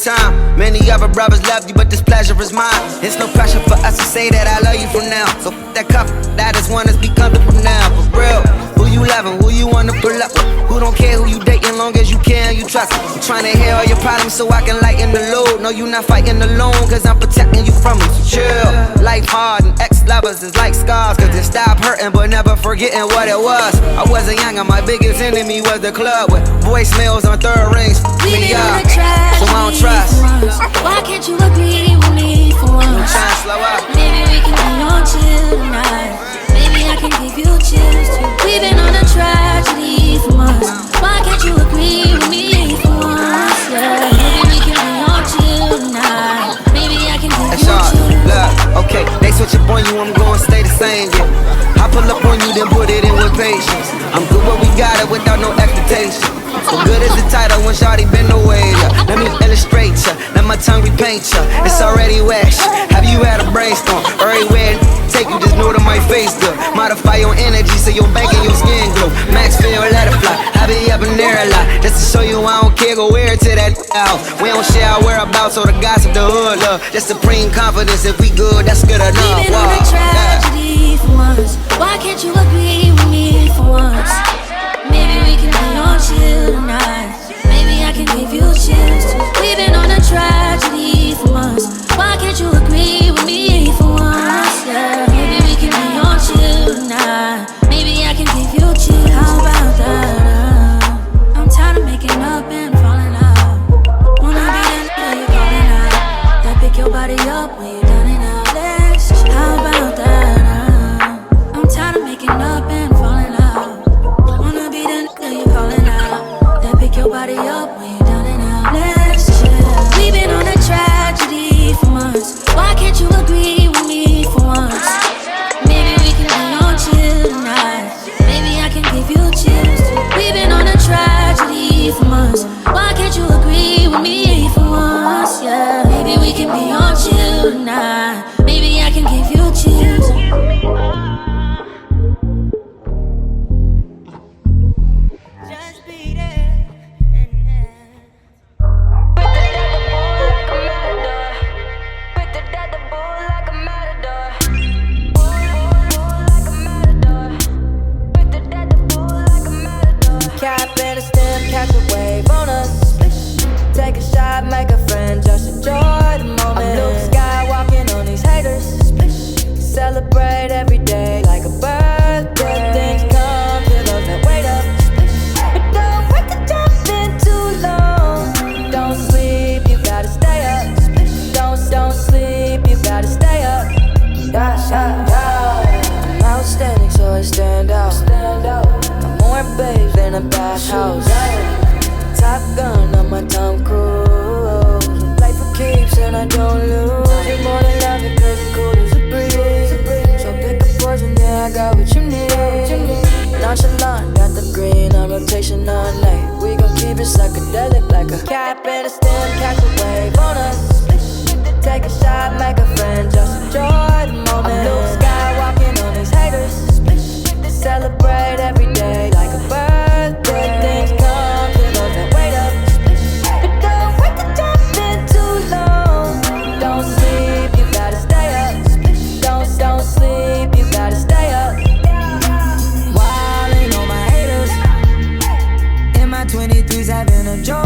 time. Many other brothers love you, but this pleasure is mine. It's no pressure for us to say that I love you from now. So that cup, that is one that's be comfortable now. For real, who you loving, who you wanna pull up with, who don't care who you dating, long as you care and you trust me. I'm trying to hear all your problems so I can lighten the load. No, you not fighting alone, cause I'm protecting you from them. So chill, life hard and ex-lovers is like scars, cause they stop hurting but never forgetting what it was. I wasn't young and my biggest enemy was the club with voicemails on third rings. We've been on a track, so I don't trust. Why can't you agree with me for once? I'm trying to slow up. Maybe we can be on chill tonight. Maybe I can give you chills too. We've been on a tragedy for months. Why can't you agree with me for once? Yeah. Maybe we can be on chill tonight. Maybe I can give you chills. Look, okay, they switch up on you, I'm gonna stay the same, yeah. I pull up on you, then put it in with patience. I'm good where we got it without no expectation. So good as the title when shawty been away, yeah. Let me illustrate ya, let my tongue repaint ya. It's already wet, have you had a brainstorm? Everywhere take you, just know that my face good. Modify your energy so your bank and your skin glow. Max feel, let it fly, I be up in there a lot. Just to show you I don't care, go wear it to that house. We don't share our whereabouts, so the gossip, the hood love. Just supreme confidence, if we good, that's good enough. We've been on a tragedy for once. Why can't you agree with me for once? Maybe we can be on chill tonight. Maybe I can give you chills too. We've been on a tragedy for once. Why can't you agree with me for once? Yeah. Maybe we can be on chill tonight. Maybe I can give you chills. How about that? I'm tired of making up and falling out. Wanna be the nigga you're calling out, that pick your body up when you're done and out. Let's chill. How about that? I'm tired of making up and falling out. Wanna be the nigga you're calling out, that pick your body up when you're done and out. Let's chill. We've been on a tragedy for months. Why can't you agree with me for once? Maybe we can be on chill tonight. Maybe I can give you chills too. We've been on a tragedy for months. Why can't you agree with me for once? Yeah. Maybe we can be on chill tonight. Maybe I can give you chills. Just be there. Cap and a stem, catch a wave on us. Take a shot, make a friend, just enjoy the moment. I'm Luke Skywalking on these haters. Celebrate every day like a birthday. Good things come to those that wait up. But don't wait to jump in too long. Don't sleep, you gotta stay up. Don't sleep, you gotta stay up. I'm outstanding, so I stand out. I'm more babes than a bathhouse. Top gun on my Tom Cruise. Life for keeps and I don't lose. You're more than love it cause it's cool as a breeze. So pick a poison, yeah, I got what you need. Nonchalant, got the green on rotation all night. We gon' keep it psychedelic like a cap and a stem, catch a wave on us. Take a shot, make a friend, just enjoy the moment. I'm Luke Skywalking on these haters. Celebrate every day like a birthday. Things come to those that wait up. But don't wait to jump in too long. Don't sleep, you gotta stay up. Don't sleep, you gotta stay up. Wildin' on my haters. In my 23s having a joy.